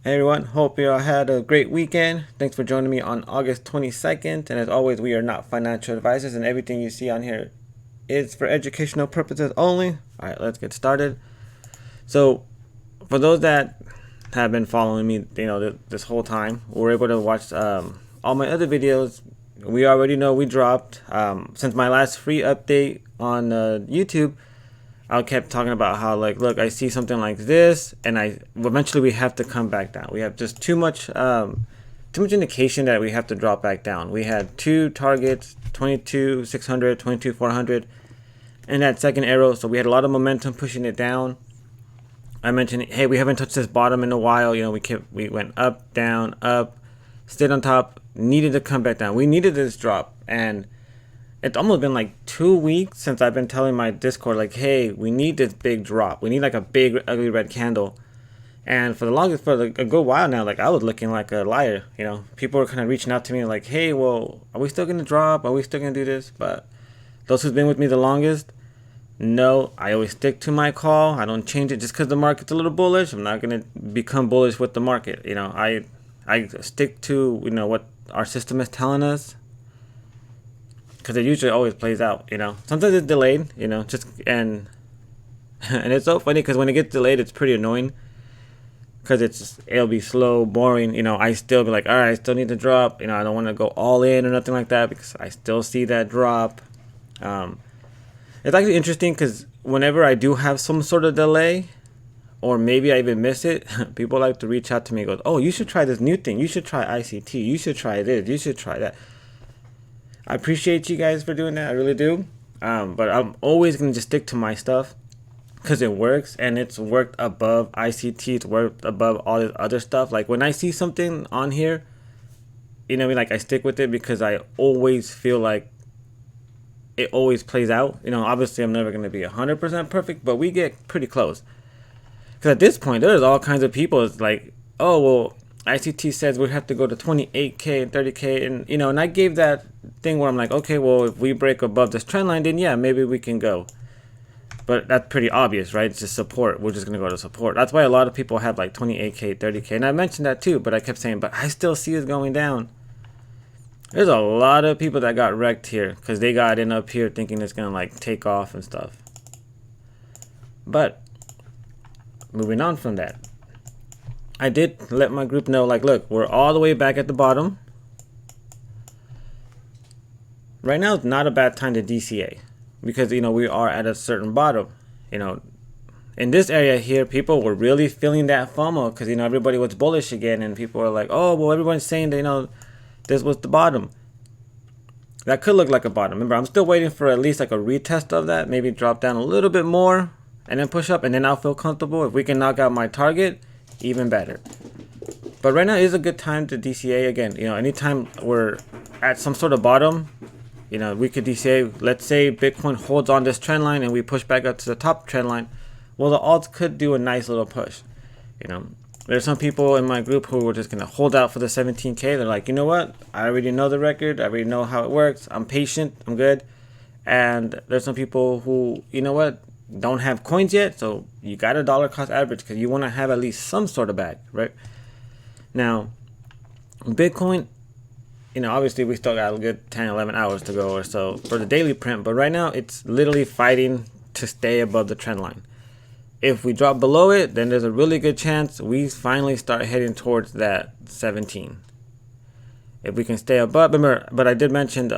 Hey everyone, hope you all had a great weekend. Thanks for joining me on August 22nd. And as always, we are not financial advisors, and everything you see on here is for educational purposes only. All right, let's get started. So, for those that have been following me, this whole time, we're able to watch all my other videos. We already know we dropped. Since my last free update on YouTube, I kept talking about how, like, look, I see something like this, and I eventually we have to come back down. We have just too much indication that we have to drop back down. We had two targets, 22,600, 22,400, and that second arrow. So we had a lot of momentum pushing it down. I mentioned, hey, we haven't touched this bottom in a while. We went up, down, up, stayed on top, needed to come back down. We needed this drop, and it's almost been like 2 weeks since I've been telling my Discord, like, hey, we need this big drop. We need like a big ugly red candle. And for a good while now, like, I was looking like a liar. People were kind of reaching out to me like, hey, well, are we still gonna drop? Are we still gonna do this? But those who've been with me the longest, no, I always stick to my call. I don't change it just because the market's a little bullish. I'm not gonna become bullish with the market. I stick to what our system is telling us, because it usually always plays out. Sometimes it's delayed. Just and it's so funny because when it gets delayed, it's pretty annoying because it'll be slow, boring. I still be like, all right, I still need to drop. I don't want to go all in or nothing like that because I still see that drop. Um, it's actually interesting because whenever I do have some sort of delay, or maybe I even miss it, people like to reach out to me and go, oh, you should try this new thing. You should try ICT. You should try this. You should try that. I appreciate you guys for doing that. I really do. But I'm always going to just stick to my stuff because it works, and it's worked above ICT. It's worked above all this other stuff. Like when I see something on here, like I stick with it because I always feel like it always plays out. Obviously I'm never going to be 100% perfect, but we get pretty close. Because at this point, there's all kinds of people. It's like, oh, well, ICT says we have to go to 28K and 30K. And I gave that thing where I'm like, okay, well, if we break above this trend line, then yeah, maybe we can go. But that's pretty obvious, right? It's just support. We're just going to go to support. That's why a lot of people have like 28K, 30K. And I mentioned that too, but I kept saying, but I still see it going down. There's a lot of people that got wrecked here because they got in up here thinking it's going to like take off and stuff. But moving on from that, I did let my group know, like, look, we're all the way back at the bottom. Right now is not a bad time to DCA because, we are at a certain bottom. In this area here, people were really feeling that FOMO because, everybody was bullish again, and people were like, oh, well, everyone's saying that, this was the bottom. That could look like a bottom. Remember, I'm still waiting for at least like a retest of that, maybe drop down a little bit more and then push up, and then I'll feel comfortable. If we can knock out my target, even better. But right now is a good time to DCA again. Anytime we're at some sort of bottom, we could DCA. Let's say Bitcoin holds on this trend line and we push back up to the top trend line. Well, the alts could do a nice little push. There's some people in my group who were just going to hold out for the 17K. They're like, you know what? I already know the record. I already know how it works. I'm patient. I'm good. And there's some people who, don't have coins yet. So you got a dollar cost average because you want to have at least some sort of bag, right? Now, Bitcoin, obviously we still got a good 10, 11 hours to go or so for the daily print. But right now it's literally fighting to stay above the trend line. If we drop below it, then there's a really good chance we finally start heading towards that 17. If we can stay above, remember, but I did mention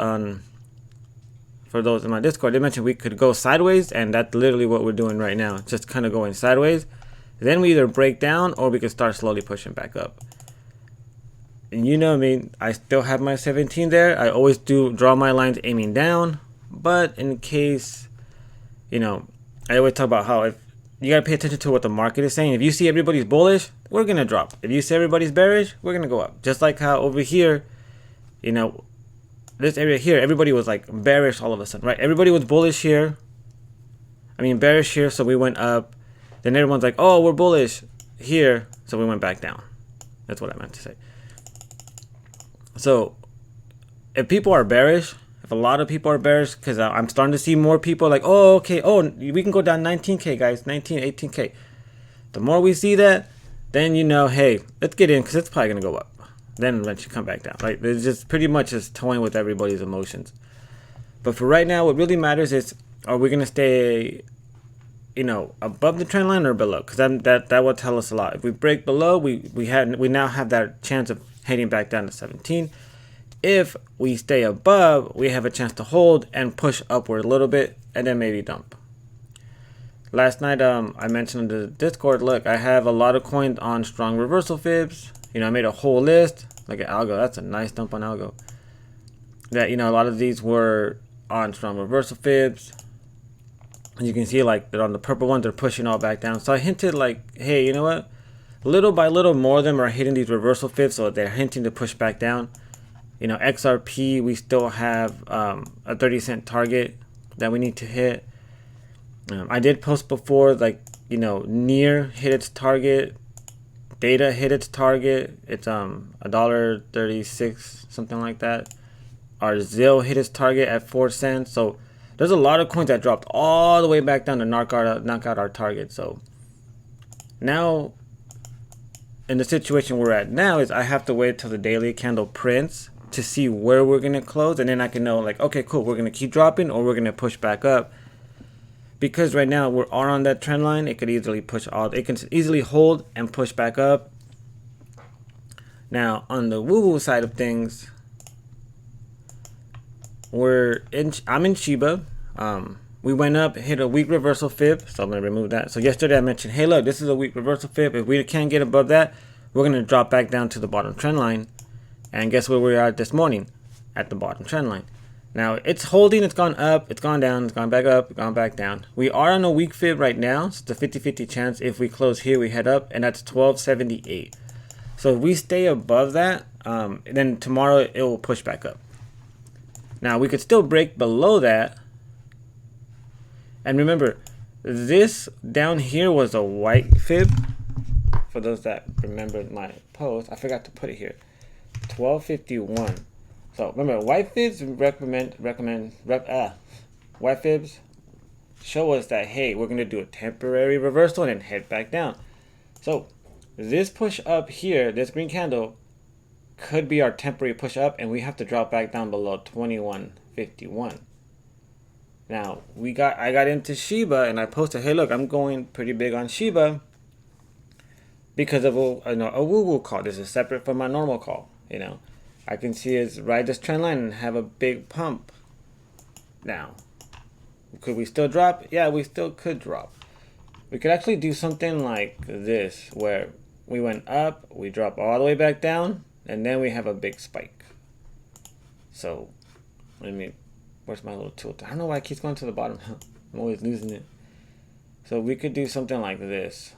for those in my Discord, they mentioned we could go sideways, and that's literally what we're doing right now. Just kind of going sideways. Then we either break down or we could start slowly pushing back up. And I still have my 17 there. I always do draw my lines aiming down, but in case, I always talk about how if you gotta pay attention to what the market is saying. If you see everybody's bullish, we're gonna drop. If you see everybody's bearish, we're gonna go up. Just like how over here, this area here, everybody was like bearish all of a sudden, right? Everybody was bullish here. Bearish here, so we went up. Then everyone's like, oh, we're bullish here, so we went back down. That's what I meant to say. So if people are bearish, if a lot of people are bearish, because I'm starting to see more people like, oh, we can go down 19K, guys, 19, 18K. The more we see that, then you know, hey, let's get in because it's probably gonna go up. Then eventually come back down. Right? It's just pretty much just toying with everybody's emotions. But for right now, what really matters is, are we gonna stay, above the trend line or below? Because that will tell us a lot. If we break below, we now have that chance of heading back down to 17. If we stay above, we have a chance to hold and push upward a little bit, and then maybe dump. Last night, I mentioned in the Discord, look, I have a lot of coins on strong reversal fibs. I made a whole list. Look at Algo. That's a nice dump on Algo. That, a lot of these were on strong reversal fibs. And you can see, like, they're on the purple ones, they're pushing all back down. So I hinted, like, hey, you know what? Little by little, more of them are hitting these reversal fibs, so they're hinting to push back down. XRP, we still have a 30-cent target that we need to hit. I did post before, like, Near hit its target, Data hit its target. It's $1.36, something like that. Our ZIL hit its target at 4 cents. So there's a lot of coins that dropped all the way back down to knock out our target. So now, in the situation we're at now, is I have to wait till the daily candle prints to see where we're gonna close, and then I can know, like, okay, cool, we're gonna keep dropping or we're gonna push back up. Because right now we're on that trend line, it could easily push all. It can easily hold and push back up. Now on the woo-woo side of things, I'm in Shiba. We went up, hit a weak reversal fib, so I'm gonna remove that. So yesterday I mentioned, hey, look, this is a weak reversal fib. If we can't get above that, we're gonna drop back down to the bottom trend line. And guess where we are this morning? At the bottom trend line. Now it's holding, it's gone up, it's gone down, it's gone back up, it's gone back down. We are on a weak fib right now, so it's a 50-50 chance. If we close here, we head up, and that's 1278. So if we stay above that, then tomorrow it will push back up. Now we could still break below that. And remember, this down here was a white fib. For those that remembered my post, I forgot to put it here. 1251. So remember, white fibs white fibs show us that, hey, we're gonna do a temporary reversal and then head back down. So this push up here, this green candle, could be our temporary push up, and we have to drop back down below 2151. Now I got into Shiba, and I posted, hey, look, I'm going pretty big on Shiba because of a woo-woo call. This is separate from my normal call. I can see us ride this trend line and have a big pump. Now, could we still drop? Yeah, we still could drop. We could actually do something like this, where we went up, we drop all the way back down, and then we have a big spike. So, where's my little tool? I don't know why it keeps going to the bottom. I'm always losing it. So we could do something like this.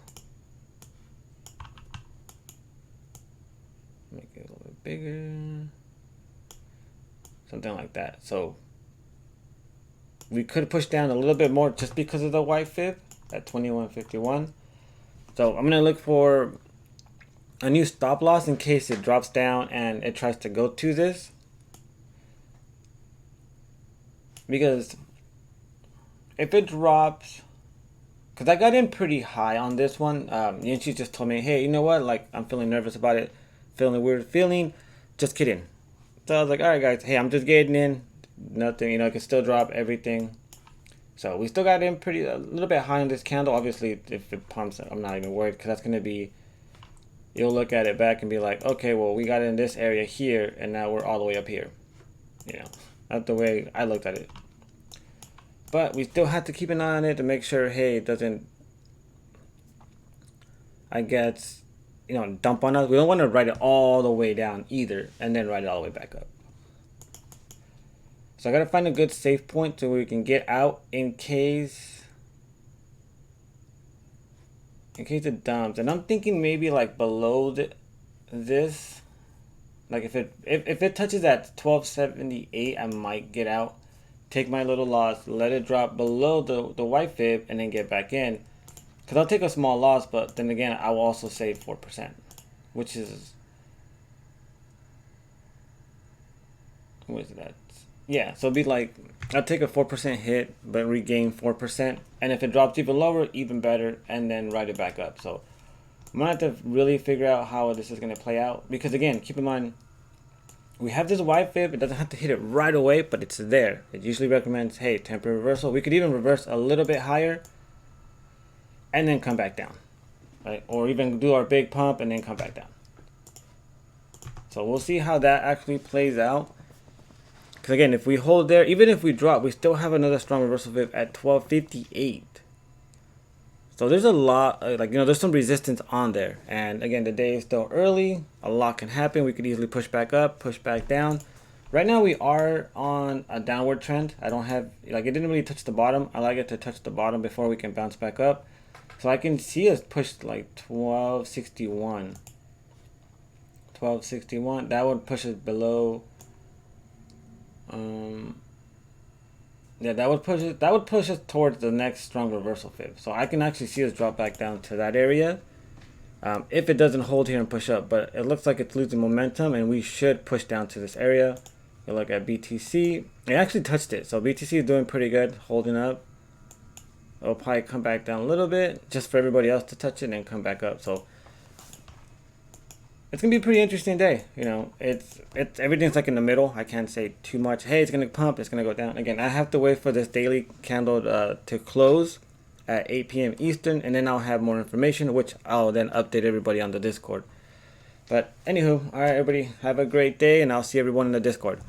Make it a little bit bigger. Something like that. So we could push down a little bit more just because of the white fib at 2151. So I'm going to look for a new stop loss in case it drops down and it tries to go to this. Because if it drops, because I got in pretty high on this one, Yinchi just told me, hey, you know what, like, I'm feeling nervous about it, feeling a weird feeling, just kidding. So I was like, all right, guys, hey, I'm just getting in, nothing, it can still drop everything. So we still got in a little bit high on this candle. Obviously, if it pumps, I'm not even worried, because that's going to be, you'll look at it back and be like, okay, well, we got in this area here, and now we're all the way up here. That's the way I looked at it. But we still have to keep an eye on it to make sure, hey, it doesn't, I guess, dump on us. We don't want to ride it all the way down either, and then ride it all the way back up. So I got to find a good safe point so we can get out in case it dumps. And I'm thinking maybe like below this, like if it touches at 1278, I might get out, take my little loss, let it drop below the white fib, and then get back in. Because I'll take a small loss, but then again, I will also save 4%, which is, what is that? Yeah, so it'd be like, I'll take a 4% hit, but regain 4%. And if it drops even lower, even better, and then ride it back up. So I'm gonna have to really figure out how this is gonna play out, because again, keep in mind, we have this Y fib. It doesn't have to hit it right away, but it's there. It usually recommends, hey, temporary reversal. We could even reverse a little bit higher and then come back down, right? Or even do our big pump and then come back down. So we'll see how that actually plays out. Because again, if we hold there, even if we drop, we still have another strong reversal fib at 1258. So there's a lot, there's some resistance on there. And again, the day is still early. A lot can happen. We could easily push back up, push back down. Right now we are on a downward trend. I don't have, it didn't really touch the bottom. I like it to touch the bottom before we can bounce back up. So I can see us push like 1261. 1261. That would push us below. Yeah, that would push us towards the next strong reversal fib. So I can actually see us drop back down to that area if it doesn't hold here and push up. But it looks like it's losing momentum, and we should push down to this area. You look at BTC. It actually touched it. So BTC is doing pretty good, holding up. It'll probably come back down a little bit just for everybody else to touch it and then come back up. So it's gonna be a pretty interesting day. It's everything's like in the middle. I can't say too much. Hey, it's gonna pump, it's gonna go down. Again, I have to wait for this daily candle to close at 8 p.m. Eastern, and then I'll have more information, which I'll then update everybody on the Discord. But anywho, all right, everybody, have a great day, and I'll see everyone in the Discord.